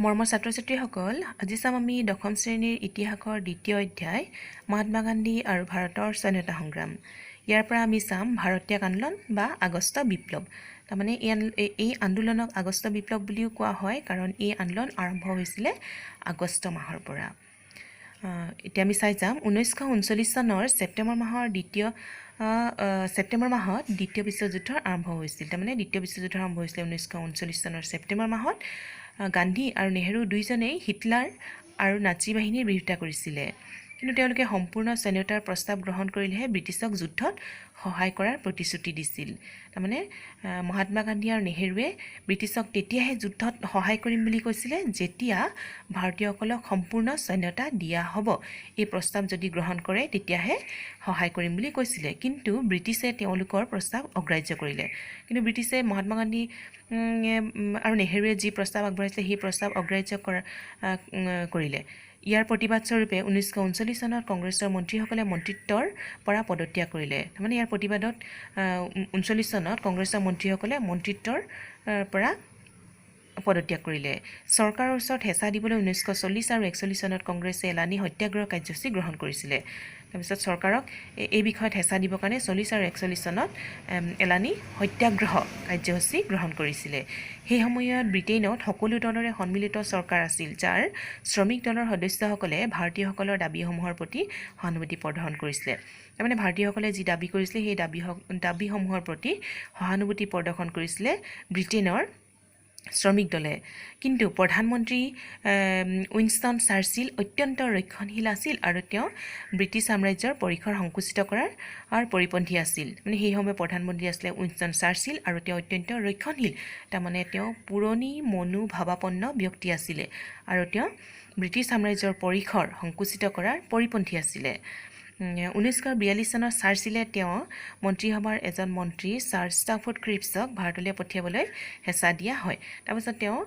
মৰমৰ ছাত্ৰ-ছাত্ৰীসকল, আজি চাম আমি দশম শ্ৰেণীৰ ইতিহাসৰ দ্বিতীয় অধ্যায় মহাত্মা গান্ধী আৰু ভাৰতৰ স্বাধীনতা সংগ্ৰাম। ইয়াৰ পৰা আমি চাম ভাৰতীয় আন্দোলন বা আগষ্ট বিপ্লৱ। তাৰমানে এই আন্দোলনক আগষ্ট বিপ্লৱ বুলিও কোৱা হয় কাৰণ এই আন্দোলন আৰম্ভ হৈছিলে আগষ্ট মাহৰ পৰা। এতিয়া আমি চাই যাম 1939 চনৰ ছেপ্টেম্বৰ মাহত দ্বিতীয় বিশ্বযুদ্ধ আৰম্ভ হৈছিল। তাৰমানে দ্বিতীয় বিশ্বযুদ্ধ আৰম্ভ হৈছিলে 1939 চনৰ ছেপ্টেম্বৰ মাহত। গান্ধী আৰু নেহেৰু দুইজনেই হিটলাৰ আৰু নাজী বাহিনীৰ বিৰোধিতা কৰিছিলে, কিন্তু তেওঁলোকে সম্পূৰ্ণ স্বাধীনতাৰ প্ৰস্তাৱ গ্ৰহণ কৰিলেহে ব্ৰিটিছক যুদ্ধত সহায় কৰাৰ প্ৰতিশ্ৰুতি দিছিল। তাৰমানে মহাত্মা গান্ধী আৰু নেহেৰুৱে ব্ৰিটিছক তেতিয়াহে যুদ্ধত সহায় কৰিম বুলি কৈছিলে যেতিয়া ভাৰতীয়সকলক সম্পূৰ্ণ স্বাধীনতা দিয়া হ'ব। এই প্ৰস্তাৱ যদি গ্ৰহণ কৰে তেতিয়াহে সহায় কৰিম বুলি কৈছিলে, কিন্তু ব্ৰিটিছে তেওঁলোকৰ প্ৰস্তাৱ অগ্ৰাহ্য কৰিলে। কিন্তু ব্ৰিটিছে মহাত্মা গান্ধী আৰু নেহেৰুৱে যি প্ৰস্তাৱ আগবঢ়াইছিলে সেই প্ৰস্তাৱ অগ্ৰাহ্য কৰিলে। ইয়াৰ প্ৰতিবাদ স্বৰূপে 1939 চনত কংগ্ৰেছৰ মন্ত্ৰীসকলে মন্ত্ৰিত্বৰ পৰা পদত্যাগ কৰিলে। তাৰমানে ইয়াৰ প্ৰতিবাদত 1939 চনত কংগ্ৰেছৰ মন্ত্ৰীসকলে মন্ত্ৰিত্বৰ পৰা পদত্যাগ কৰিলে। চৰকাৰৰ ওচৰত হেঁচা দিবলৈ 1940 আৰু 1941 চনত কংগ্ৰেছে এলানি সত্যাগ্ৰহ কাৰ্যসূচী গ্ৰহণ কৰিছিলে। তাৰপিছত চৰকাৰক এই বিষয়ত হেঁচা দিবৰ কাৰণে 40 আৰু 41 চনত এলানি সত্যাগ্ৰহ কাৰ্যসূচী গ্ৰহণ কৰিছিলে। সেই সময়ত ব্ৰিটেইনত সকলো দলৰে সন্মিলিত চৰকাৰ আছিল, যাৰ শ্ৰমিক দলৰ সদস্যসকলে ভাৰতীয়সকলৰ দাবীসমূহৰ প্ৰতি সহানুভূতি প্ৰদৰ্শন কৰিছিলে। তাৰমানে ভাৰতীয়সকলে যি দাবী কৰিছিলে সেই দাবীসমূহৰ প্ৰতি সহানুভূতি প্ৰদৰ্শন কৰিছিলে ব্ৰিটেইনৰ শ্ৰমিক দলে। কিন্তু প্ৰধানমন্ত্ৰী উইনষ্টন চাৰ্চিল অত্যন্ত ৰক্ষণশীল আছিল আৰু তেওঁ ব্ৰিটিছ সাম্ৰাজ্যৰ পৰিসৰ সংকুচিত কৰাৰ পৰিপন্থী আছিল। মানে সেই সময়ত প্ৰধানমন্ত্ৰী আছিলে উইনষ্টন চাৰ্চিল আৰু তেওঁ অত্যন্ত ৰক্ষণশীল। তাৰমানে তেওঁ পুৰণি মনোভাৱাপন্ন ব্যক্তি আছিলে আৰু তেওঁ ব্ৰিটিছ সাম্ৰাজ্যৰ পৰিসৰ সংকুচিত কৰাৰ পৰিপন্থী আছিলে। 1942 চনত চাৰ্চিলে তেওঁ মন্ত্ৰীসভাৰ এজন মন্ত্ৰী ছাৰ ষ্টাফৰ্ড ক্ৰিপ্ছক ভাৰতলৈ পঠিয়াবলৈ হেঁচা দিয়া হয়। তাৰপিছত তেওঁ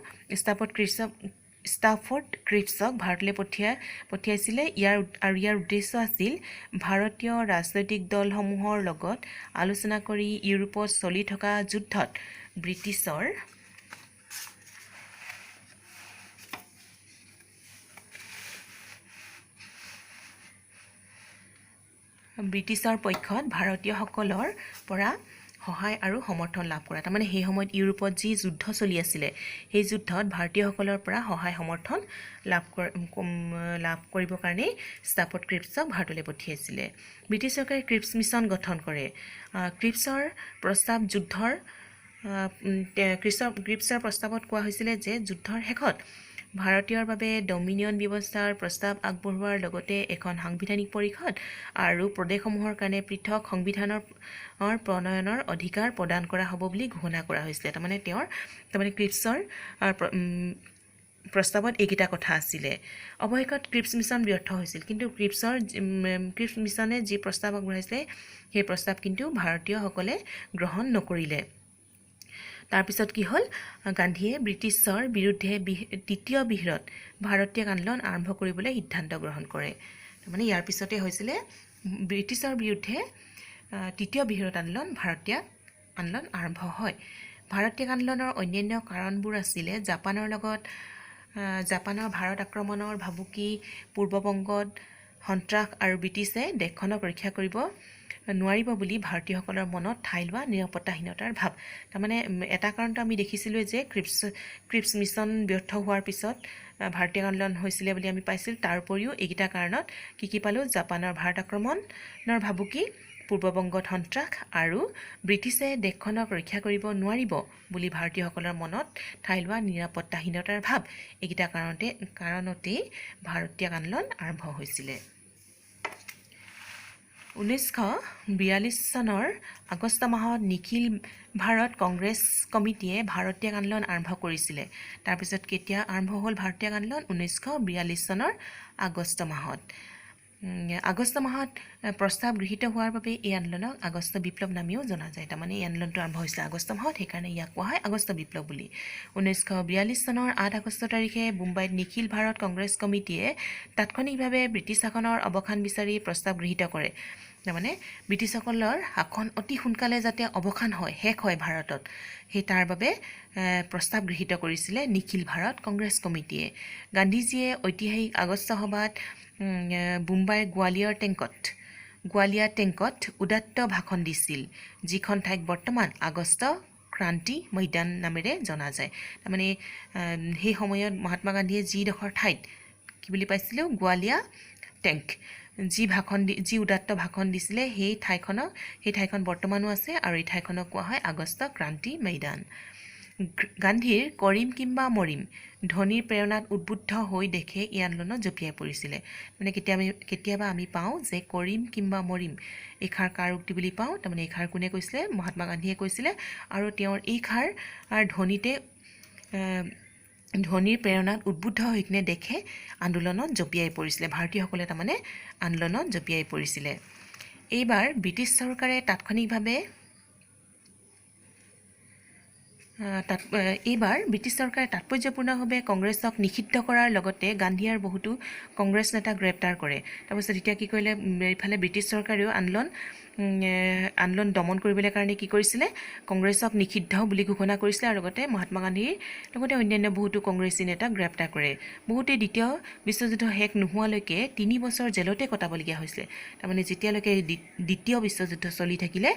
ষ্টাফৰ্ড ক্ৰিপ্ছক ভাৰতলৈ পঠিয়াইছিলে। ইয়াৰ উদ্দেশ্য আছিল ভাৰতীয় ৰাজনৈতিক দলসমূহৰ লগত আলোচনা কৰি ইউৰোপত চলি থকা যুদ্ধত ব্ৰিটিছৰ পক্ষত ভাৰতীয়সকলৰ পৰা সহায় আৰু সমৰ্থন লাভ কৰা। তাৰমানে সেই সময়ত ইউৰোপত যি যুদ্ধ চলি আছিলে সেই যুদ্ধত ভাৰতীয়সকলৰ পৰা সহায় সমৰ্থন লাভ কৰিবৰ কাৰণেই ষ্টাফৰ্ড ক্ৰিপ্ছক ভাৰতলৈ পঠিয়াইছিলে। ব্ৰিটিছ চৰকাৰে ক্ৰিপ্ছ মিছন গঠন কৰে। ক্ৰিপ্ছৰ প্ৰস্তাৱত কোৱা হৈছিলে যে যুদ্ধৰ শেষত ভাৰতীয়ৰ বাবে ডমিনিয়ন ব্যৱস্থাৰ প্ৰস্তাৱ আগবঢ়োৱাৰ লগতে এখন সাংবিধানিক পৰিষদ আৰু প্ৰদেশসমূহৰ কাৰণে পৃথক সংবিধানৰ প্ৰণয়নৰ অধিকাৰ প্ৰদান কৰা হ'ব বুলি ঘোষণা কৰা হৈছিলে। তাৰমানে ক্ৰিপ্ছৰ প্ৰস্তাৱত এইকেইটা কথা আছিলে। অৱশেষত ক্ৰিপ্ছ মিছন ব্যৰ্থ হৈছিল, কিন্তু ক্ৰিপ্ছ মিছনে যি প্ৰস্তাৱ আগবঢ়াইছিলে সেই প্ৰস্তাৱ কিন্তু ভাৰতীয়সকলে গ্ৰহণ নকৰিলে। তাৰপিছত কি হ'ল, গান্ধীয়ে ব্ৰিটিছৰ বিৰুদ্ধে তৃতীয় বৃহৎ ভাৰতীয় আন্দোলন আৰম্ভ কৰিবলৈ সিদ্ধান্ত গ্ৰহণ কৰে। তাৰমানে ইয়াৰ পিছতে হৈছিলে ব্ৰিটিছৰ বিৰুদ্ধে তৃতীয় বৃহৎ আন্দোলন ভাৰতীয় আন্দোলন আৰম্ভ হয়। ভাৰতীয় আন্দোলনৰ অন্যান্য কাৰণবোৰ আছিলে জাপানৰ ভাৰত আক্ৰমণৰ ভাবুকি, পূৰ্ববংগত সন্ত্ৰাস আৰু ব্ৰিটিছে দেশখনক ৰক্ষা কৰিব নোৱাৰিব বুলি ভাৰতীয়সকলৰ মনত ঠাই লোৱা নিৰাপত্তাহীনতাৰ ভাৱ। তাৰমানে এটা কাৰণটো আমি দেখিছিলোঁ যে ক্ৰিপ্ছ মিছন ব্যৰ্থ হোৱাৰ পিছত ভাৰতীয় আন্দোলন হৈছিলে বুলি আমি পাইছিলোঁ। তাৰ উপৰিও এইকেইটা কাৰণত কি পালোঁ, জাপানৰ ভাৰত আক্ৰমণৰ ভাবুকি, পূৰ্ববংগত সন্ত্ৰাস আৰু ব্ৰিটিছে দেশখনক ৰক্ষা কৰিব নোৱাৰিব বুলি ভাৰতীয়সকলৰ মনত ঠাই লোৱা নিৰাপত্তাহীনতাৰ ভাৱ। এইকেইটা কাৰণতেই ভাৰতীয় আন্দোলন আৰম্ভ হৈছিলে। 1942 চনৰ আগষ্ট মাহত নিখিল ভাৰত কংগ্ৰেছ কমিটিয়ে ভাৰতীয় আন্দোলন আৰম্ভ কৰিছিলে। তাৰপিছত কেতিয়া আৰম্ভ হ'ল ভাৰতীয় আন্দোলন? 1942 চনৰ আগষ্ট মাহত প্ৰস্তাৱ গৃহীত হোৱাৰ বাবে এই আন্দোলনক আগষ্ট বিপ্লৱ নামেও জনা যায়। তাৰমানে এই আন্দোলনটো আৰম্ভ হৈছিলে আগষ্ট মাহত, সেইকাৰণে ইয়াক কোৱা হয় আগষ্ট বিপ্লৱ বুলি। 1942 চনৰ 8 আগষ্ট তাৰিখে মুম্বাইত নিখিল ভাৰত কংগ্ৰেছ কমিটিয়ে তাৎক্ষণিকভাৱে ব্ৰিটিছ শাসনৰ অৱসান বিচাৰি প্ৰস্তাৱ গৃহীত কৰে। তাৰমানে ব্ৰিটিছসকলৰ শাসন অতি সোনকালে যাতে অৱসান হয়, শেষ হয় ভাৰতত, সেই তাৰ বাবে প্ৰস্তাৱ গৃহীত কৰিছিলে নিখিল ভাৰত কংগ্ৰেছ কমিটিয়ে। গান্ধীজীয়ে ঐতিহাসিক আগষ্ট সভাত বোম্বাইৰ গোৱালিয়াৰ টেংকত উদাত্ত ভাষণ দিছিল, যিখন ঠাইক বৰ্তমান আগষ্ট ক্ৰান্তি মৈদান নামেৰে জনা যায়। তাৰমানে সেই সময়ত মহাত্মা গান্ধীয়ে যিডোখৰ ঠাইত কি বুলি পাইছিলোঁ, গোৱালিয়া টেংক, যি উদাত্ত ভাষণ দিছিলে সেই ঠাইখন বৰ্তমানো আছে, আৰু এই ঠাইখনক কোৱা হয় আগষ্ট ক্ৰান্তি মৈদান। গান্ধীৰ কৰিম কিম্বা মৰিম ধ্বনিৰ প্ৰেৰণাত উদ্বুদ্ধ হৈ দেশে এই আন্দোলনত জঁপিয়াই পৰিছিলে। মানে কেতিয়াবা আমি পাওঁ যে কৰিম কিম্বা মৰিম এইষাৰ কাৰ উক্তি বুলি পাওঁ, তাৰমানে এইষাৰ কোনে কৈছিলে, মহাত্মা গান্ধীয়ে কৈছিলে, আৰু তেওঁৰ এইষাৰ ধ্বনিৰ প্ৰেৰণাত উদ্বুদ্ধ হৈ কিনে দেশে আন্দোলনত জঁপিয়াই পৰিছিলে, ভাৰতীয়সকলে তাৰমানে আন্দোলনত জঁপিয়াই পৰিছিলে। এইবাৰ ব্ৰিটিছ চৰকাৰে তাৎপৰ্যপূৰ্ণভাৱে কংগ্ৰেছক নিষিদ্ধ কৰাৰ লগতে গান্ধী আৰু বহুতো কংগ্ৰেছ নেতাক গ্ৰেপ্তাৰ কৰে। তাৰপিছত এতিয়া কি কৰিলে, এইফালে ব্ৰিটিছ চৰকাৰেও আন্দোলন দমন কৰিবলৈ কাৰণে কি কৰিছিলে, কংগ্ৰেছক নিষিদ্ধ বুলি ঘোষণা কৰিছিলে, আৰু লগতে মহাত্মা গান্ধীৰ লগতে অন্যান্য বহুতো কংগ্ৰেছী নেতাক গ্ৰেপ্তাৰ কৰে। বহুতে দ্বিতীয় বিশ্বযুদ্ধ শেষ নোহোৱালৈকে 3 বছৰ জেলতে কটাবলগীয়া হৈছিলে। তাৰমানে যেতিয়ালৈকে দ্বিতীয় বিশ্বযুদ্ধ চলি থাকিলে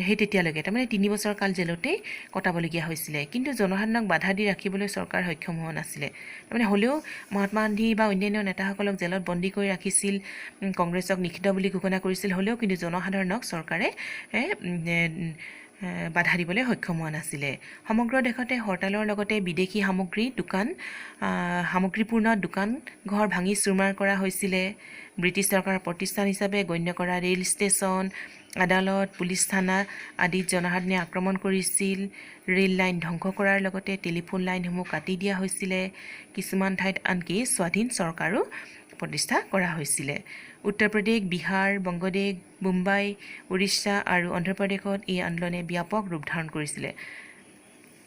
সেই তেতিয়ালৈকে তাৰমানে 3 বছৰ কাল জেলতেই কটাবলগীয়া হৈছিলে। কিন্তু জনসাধাৰণক বাধা দি ৰাখিবলৈ চৰকাৰ সক্ষম হোৱা নাছিলে। তাৰমানে হ'লেও মহাত্মা গান্ধী বা অন্যান্য নেতাসকলক জেলত বন্দী কৰি ৰাখিছিল, কংগ্ৰেছক নিষিদ্ধ বুলি ঘোষণা কৰিছিল, হ'লেও কিন্তু জনসাধাৰণক চৰকাৰে বাধা দিবলৈ সক্ষম হোৱা নাছিলে। সমগ্ৰ দেশতে হৰতালৰ লগতে বিদেশী সামগ্ৰীপূৰ্ণ দোকান ঘৰ ভাঙি চুৰমাৰ কৰা হৈছিলে। ব্ৰিটিছ চৰকাৰৰ প্ৰতিষ্ঠান হিচাপে গণ্য কৰা ৰেল ষ্টেচন, আদালত, পুলিচ থানা আদিত জনসাধাৰণে আক্ৰমণ কৰিছিল। ৰেল লাইন ধ্বংস কৰাৰ লগতে টেলিফোন লাইনসমূহ কাটি দিয়া হৈছিলে। কিছুমান ঠাইত আনকি স্বাধীন চৰকাৰো প্ৰতিষ্ঠা কৰা হৈছিলে। উত্তৰ প্ৰদেশ, বিহাৰ, বংগদেশ, মুম্বাই, উৰিষ্যা আৰু অন্ধ্ৰপ্ৰদেশত এই আন্দোলনে ব্যাপক ৰূপ ধাৰণ কৰিছিলে।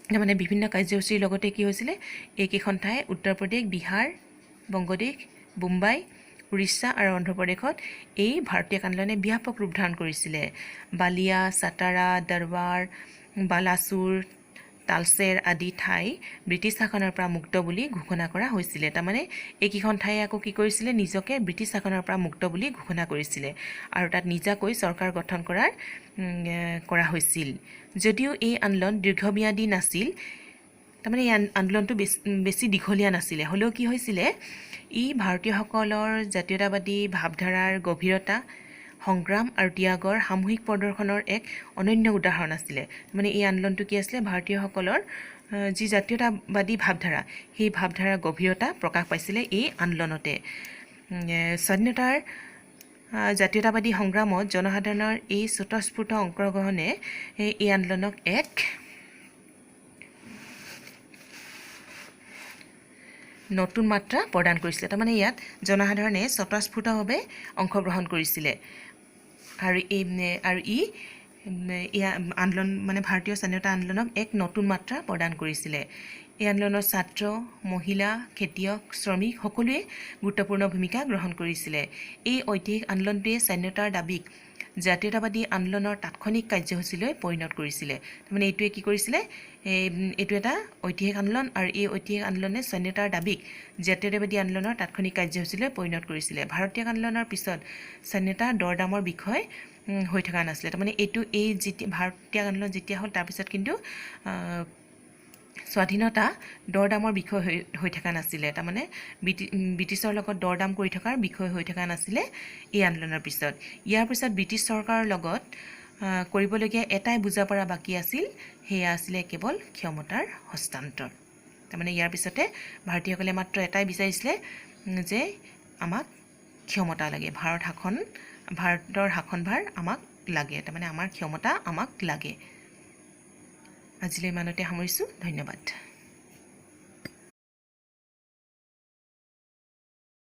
তাৰমানে বিভিন্ন কাৰ্যসূচীৰ লগতে কি হৈছিলে, এইকেইখন ঠাই উত্তৰ প্ৰদেশ, বিহাৰ, বংগদেশ, মুম্বাই, উৰিষ্যা আৰু অন্ধ্ৰপ্ৰদেশত এই ভাৰতীয় আন্দোলনে ব্যাপক ৰূপ ধাৰণ কৰিছিলে। বালিয়া, চাটাৰা, দৰবাৰ, বালাচুৰ, তালচেৰ আদি ঠাই ব্ৰিটিছ শাসনৰ পৰা মুক্ত বুলি ঘোষণা কৰা হৈছিলে। তাৰমানে এইকেইখন ঠাই আকৌ কি কৰিছিলে, নিজকে ব্ৰিটিছ শাসনৰ পৰা মুক্ত বুলি ঘোষণা কৰিছিলে, আৰু তাত নিজাকৈ চৰকাৰ গঠন কৰা হৈছিল। যদিও এই আন্দোলন দীৰ্ঘম্যাদী নাছিল, তাৰমানে এই আন্দোলনটো বেছি দীঘলীয়া নাছিলে, হ'লেও কি হৈছিলে, ই ভাৰতীয়সকলৰ জাতীয়তাবাদী ভাৱধাৰাৰ গভীৰতা, সংগ্ৰাম আৰু ত্যাগৰ সামূহিক প্ৰদৰ্শনৰ এক অনন্য উদাহৰণ আছিলে। মানে এই আন্দোলনটো কি আছিলে, ভাৰতীয়সকলৰ যি জাতীয়তাবাদী ভাৱধাৰা, সেই ভাৱধাৰাৰ গভীৰতা প্ৰকাশ পাইছিলে এই আন্দোলনতে। স্বাধীনতাৰ জাতীয়তাবাদী সংগ্ৰামত জনসাধাৰণৰ এই স্বতঃস্ফূৰ্ত অংশগ্ৰহণে এই আন্দোলনক এক নতুন মাত্ৰা প্ৰদান কৰিছিলে। তাৰমানে ইয়াত জনসাধাৰণে স্বতঃস্ফূৰ্তভাৱে অংশগ্ৰহণ কৰিছিলে, আৰু ই আন্দোলন মানে ভাৰতীয় স্বাধীনতা আন্দোলনক এক নতুন মাত্ৰা প্ৰদান কৰিছিলে। এই আন্দোলনৰ ছাত্ৰ, মহিলা, খেতিয়ক, শ্ৰমিক সকলোৱে গুৰুত্বপূৰ্ণ ভূমিকা গ্ৰহণ কৰিছিলে। এই ঐতিহাসিক আন্দোলনটোৱে স্বাধীনতাৰ দাবীক জাতীয়তাবাদী আন্দোলনৰ তাৎক্ষণিক কাৰ্যসূচীলৈ পৰিণত কৰিছিলে। তাৰমানে এইটোৱে কি কৰিছিলে, এইটো এটা ঐতিহাসিক আন্দোলন, আৰু এই ঐতিহাসিক আন্দোলনে স্বাধীনতাৰ দাবীক জাতীয়তাবাদী আন্দোলনৰ তাৎক্ষণিক কাৰ্যসূচীলৈ পৰিণত কৰিছিলে। ভাৰতীয় আন্দোলনৰ পিছত স্বাধীনতা দৰদামৰ বিষয় হৈ থকা নাছিলে। তাৰমানে ভাৰতীয় আন্দোলন যেতিয়া হ'ল, তাৰপিছত কিন্তু স্বাধীনতা দৰদামৰ বিষয় হৈ থকা নাছিলে। তাৰমানে ব্ৰিটিছৰ লগত দৰদাম কৰি থকাৰ বিষয় হৈ থকা নাছিলে এই আন্দোলনৰ পিছত। ইয়াৰ পিছত ব্ৰিটিছ চৰকাৰৰ লগত কৰিবলগীয়া এটাই বুজাপৰা বাকী আছিল, সেয়া আছিলে কেৱল ক্ষমতাৰ হস্তান্তৰ। তাৰমানে ইয়াৰ পিছতে ভাৰতীয়সকলে মাত্ৰ এটাই বিচাৰিছিলে যে আমাক ক্ষমতা লাগে, ভাৰতৰ শাসনভাৰ আমাক লাগে, তাৰমানে আমাৰ ক্ষমতা আমাক লাগে। আজিলৈ ইমানতে সামৰিছোঁ, ধন্যবাদ।